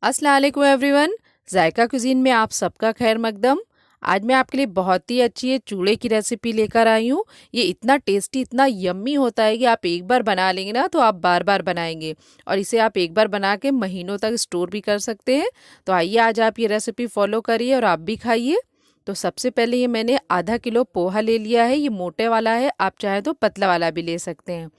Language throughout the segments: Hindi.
अस्सलाम वालेकुम एवरीवन। जायका कुज़ीन में आप सबका खैर मकदम। आज मैं आपके लिए बहुत ही अच्छी है चूड़े की रेसिपी लेकर आई हूँ। ये इतना टेस्टी इतना यम्मी होता है कि आप एक बार बना लेंगे ना तो आप बार बार बनाएंगे, और इसे आप एक बार बना के महीनों तक स्टोर भी कर सकते हैं। तो आइए आज आप ये रेसिपी फॉलो करिए और आप भी खाइए। तो सबसे पहले ये मैंने आधा किलो पोहा ले लिया है। ये मोटे वाला है, आप चाहें तो पतला वाला भी ले सकते हैं।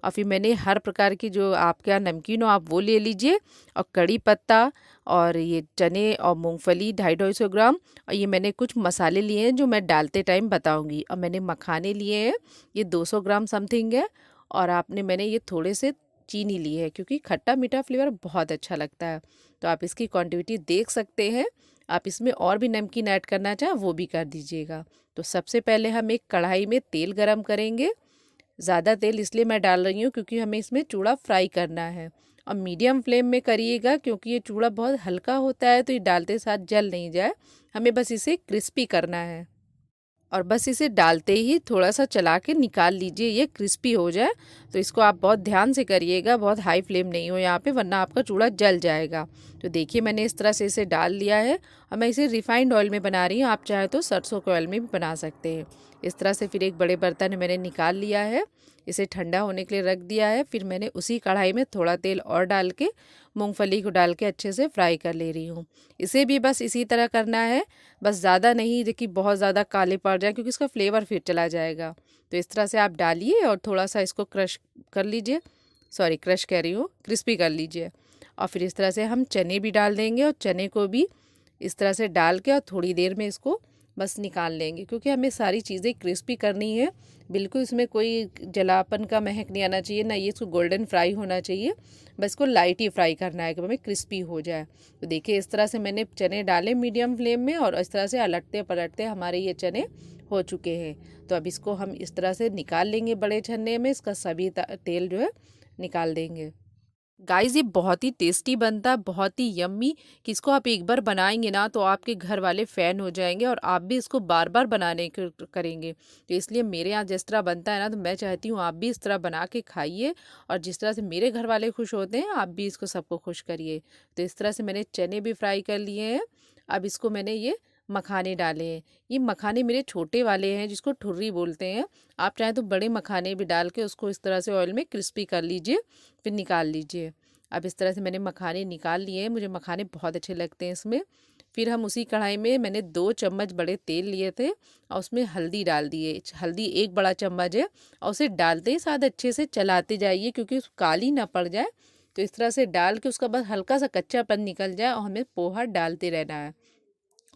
और फिर मैंने हर प्रकार की जो आपके यहाँ नमकीन हो आप वो ले लीजिए, और कड़ी पत्ता, और ये चने और मूंगफली 250-250 ग्राम। और ये मैंने कुछ मसाले लिए हैं जो मैं डालते टाइम बताऊंगी। और मैंने मखाने लिए हैं, ये 200 ग्राम समथिंग है। और मैंने ये थोड़े से चीनी ली है क्योंकि खट्टा मीठा फ्लेवर बहुत अच्छा लगता है। तो आप इसकी क्वांटिटी देख सकते हैं। आप इसमें और भी नमकीन ऐड करना चाहें वो भी कर दीजिएगा। तो सबसे पहले हम एक कढ़ाई में तेल गरम करेंगे। ज़्यादा तेल इसलिए मैं डाल रही हूँ क्योंकि हमें इसमें चूड़ा फ्राई करना है। और मीडियम फ्लेम में करिएगा क्योंकि ये चूड़ा बहुत हल्का होता है, तो ये डालते साथ जल नहीं जाए। हमें बस इसे क्रिस्पी करना है, और बस इसे डालते ही थोड़ा सा चला के निकाल लीजिए, ये क्रिस्पी हो जाए। तो इसको आप बहुत ध्यान से करिएगा, बहुत हाई फ्लेम नहीं हो यहाँ पे, वरना आपका चूड़ा जल जाएगा। तो देखिए मैंने इस तरह से इसे डाल लिया है। और मैं इसे रिफाइंड ऑयल में बना रही हूँ, आप चाहे तो सरसों के ऑयल में भी बना सकते हैं। इस तरह से फिर एक बड़े बर्तन में मैंने निकाल लिया है, इसे ठंडा होने के लिए रख दिया है। फिर मैंने उसी कढ़ाई में थोड़ा तेल और डाल के मूंगफली को डाल के अच्छे से फ्राई कर ले रही हूँ। इसे भी बस इसी तरह करना है, बस ज़्यादा नहीं देखिए बहुत ज़्यादा काले पड़ जाए क्योंकि इसका फ्लेवर फिर चला जाएगा। तो इस तरह से आप डालिए और थोड़ा सा इसको क्रश कर लीजिए, सॉरी क्रश कह रही हूँ, क्रिस्पी कर लीजिए। और फिर इस तरह से हम चने भी डाल देंगे, और चने को भी इस तरह से डाल के और थोड़ी देर में इसको बस निकाल लेंगे क्योंकि हमें सारी चीज़ें क्रिस्पी करनी है। बिल्कुल इसमें कोई जलापन का महक नहीं आना चाहिए, ना ये इसको गोल्डन फ्राई होना चाहिए। बस इसको लाइट ही फ्राई करना है कि हमें क्रिस्पी हो जाए। तो देखिए इस तरह से मैंने चने डाले मीडियम फ्लेम में, और इस तरह से अलटते पलटते हमारे ये चने हो चुके हैं। तो अब इसको हम इस तरह से निकाल लेंगे बड़े छन्ने में, इसका सभी तेल जो है निकाल देंगे। गाइस ये बहुत ही टेस्टी बनता है, बहुत ही यम्मी, कि इसको आप एक बार बनाएंगे ना तो आपके घर वाले फ़ैन हो जाएंगे, और आप भी इसको बार बार बनाने करेंगे। तो इसलिए मेरे यहाँ जिस तरह बनता है ना, तो मैं चाहती हूँ आप भी इस तरह बना के खाइए, और जिस तरह से मेरे घर वाले खुश होते हैं आप भी इसको सबको खुश करिए। तो इस तरह से मैंने चने भी फ्राई कर लिए हैं। अब इसको मैंने ये मखाने डाले हैं। ये मखाने मेरे छोटे वाले हैं जिसको ठुर्री बोलते हैं। आप चाहें तो बड़े मखाने भी डाल के उसको इस तरह से ऑयल में क्रिस्पी कर लीजिए, फिर निकाल लीजिए। अब इस तरह से मैंने मखाने निकाल लिए हैं, मुझे मखाने बहुत अच्छे लगते हैं इसमें। फिर हम उसी कढ़ाई में मैंने 2 चम्मच बड़े तेल लिए थे, और उसमें हल्दी डाल दिए, हल्दी 1 बड़ा चम्मच है। और उसे डालते ही साथ अच्छे से चलाते जाइए क्योंकि काली ना पड़ जाए। तो इस तरह से डाल के उसका बस हल्का सा कच्चापन निकल जाए, और हमें पोहा डालते रहना है।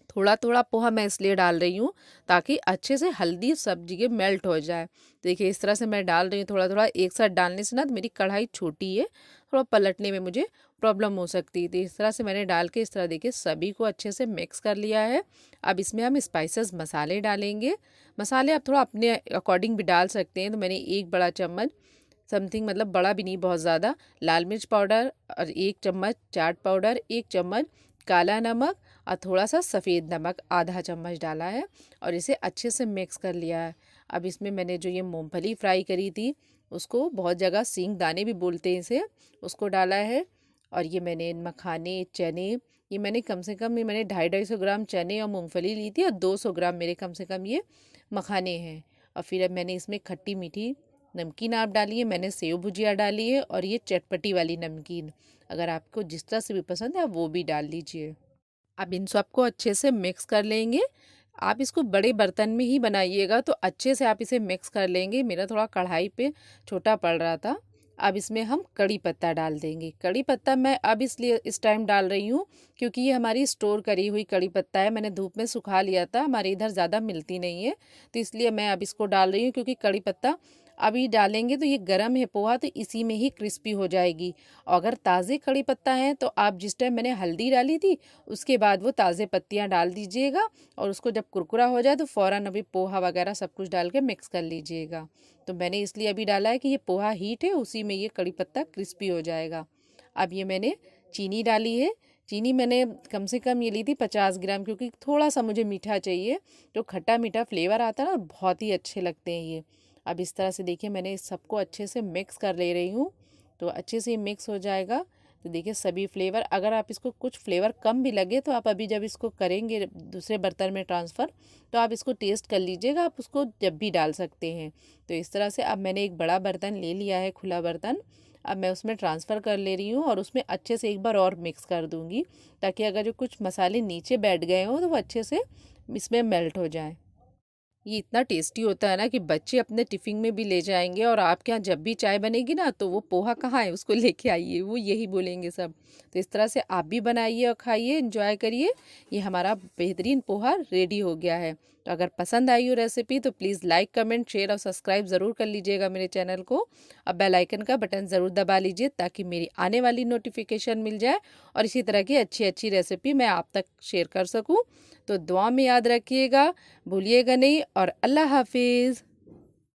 थोड़ा थोड़ा पोहा मैं इसलिए डाल रही हूँ ताकि अच्छे से हल्दी सब जगह मेल्ट हो जाए। देखिए इस तरह से मैं डाल रही हूँ, थोड़ा थोड़ा एक साथ डालने से ना तो मेरी कढ़ाई छोटी है, थोड़ा पलटने में मुझे प्रॉब्लम हो सकती थी। इस तरह से मैंने डाल के इस तरह देखिए सभी को अच्छे से मिक्स कर लिया है। अब इसमें हम स्पाइसेस मसाले डालेंगे। मसाले आप थोड़ा अपने अकॉर्डिंग भी डाल सकते हैं। तो मैंने 1 बड़ा चम्मच समथिंग, मतलब बड़ा भी नहीं बहुत ज़्यादा, लाल मिर्च पाउडर, और 1 चम्मच चाट पाउडर, 1 चम्मच काला नमक, और थोड़ा सा सफ़ेद नमक आधा 1 चम्मच डाला है, और इसे अच्छे से मिक्स कर लिया है। अब इसमें मैंने जो ये मूंगफली फ्राई करी थी, उसको बहुत जगह सींग दाने भी बोलते हैं इसे, उसको डाला है। और ये मैंने मखाने चने, ये मैंने कम से कम ये मैंने 250-250 ग्राम चने और मूंगफली ली थी, और 200 ग्राम मेरे कम से कम ये मखाने हैं। और फिर अब मैंने इसमें खट्टी मीठी नमकीन आप डालिए, मैंने सेव भुजिया डाली है, और ये चटपटी वाली नमकीन, अगर आपको जिस तरह से भी पसंद है आप वो भी डाल लीजिए। अब इन सबको अच्छे से मिक्स कर लेंगे। आप इसको बड़े बर्तन में ही बनाइएगा तो अच्छे से आप इसे मिक्स कर लेंगे। मेरा थोड़ा कढ़ाई पे छोटा पड़ रहा था। अब इसमें हम कड़ी पत्ता डाल देंगे। कड़ी पत्ता मैं अब इसलिए इस टाइम डाल रही हूँ क्योंकि ये हमारी स्टोर करी हुई कड़ी पत्ता है, मैंने धूप में सुखा लिया था, हमारे इधर ज़्यादा मिलती नहीं है, तो इसलिए मैं अब इसको डाल रही हूँ। क्योंकि कड़ी पत्ता अभी डालेंगे तो ये गर्म है पोहा, तो इसी में ही क्रिस्पी हो जाएगी। और अगर ताज़े कड़ी पत्ता है तो आप जिस टाइम मैंने हल्दी डाली थी उसके बाद वो ताज़े पत्तियाँ डाल दीजिएगा, और उसको जब कुरकुरा हो जाए तो फ़ौरन अभी पोहा वगैरह सब कुछ डाल के मिक्स कर लीजिएगा। तो मैंने इसलिए अभी डाला है कि ये पोहा हीट है, उसी में ये कड़ी पत्ता क्रिस्पी हो जाएगा। अब ये मैंने चीनी डाली है। चीनी मैंने कम से कम ये ली थी 50 ग्राम, क्योंकि थोड़ा सा मुझे मीठा चाहिए, जो खट्टा मीठा फ्लेवर आता है ना बहुत ही अच्छे लगते हैं ये। अब इस तरह से देखिए मैंने इस सबको अच्छे से मिक्स कर ले रही हूँ। तो अच्छे से ये मिक्स हो जाएगा। तो देखिए सभी फ्लेवर, अगर आप इसको कुछ फ्लेवर कम भी लगे तो आप अभी जब इसको करेंगे दूसरे बर्तन में ट्रांसफ़र तो आप इसको टेस्ट कर लीजिएगा, आप उसको जब भी डाल सकते हैं। तो इस तरह से अब मैंने एक बड़ा बर्तन ले लिया है, खुला बर्तन। अब मैं उसमें ट्रांसफ़र कर ले रही हूँ और उसमें अच्छे से एक बार और मिक्स कर दूँगी, ताकि अगर जो कुछ मसाले नीचे बैठ गए हों तो वो अच्छे से इसमें मेल्ट हो जाए। ये इतना टेस्टी होता है ना कि बच्चे अपने टिफ़िन में भी ले जाएँगे, और आपके यहाँ जब भी चाय बनेगी ना तो वो पोहा कहाँ है उसको लेके आइए, वो यही बोलेंगे सब। तो इस तरह से आप भी बनाइए और खाइए, एंजॉय करिए। ये हमारा बेहतरीन पोहा रेडी हो गया है। तो अगर पसंद आई हो रेसिपी तो प्लीज़ लाइक, कमेंट, शेयर और सब्सक्राइब ज़रूर कर लीजिएगा मेरे चैनल को। अब बेल आइकन का बटन ज़रूर दबा लीजिए ताकि मेरी आने वाली नोटिफिकेशन मिल जाए और इसी तरह की अच्छी अच्छी रेसिपी मैं आप तक शेयर कर सकूँ। तो दुआ में याद रखिएगा, भूलिएगा नहीं, और अल्लाह हाफिज़।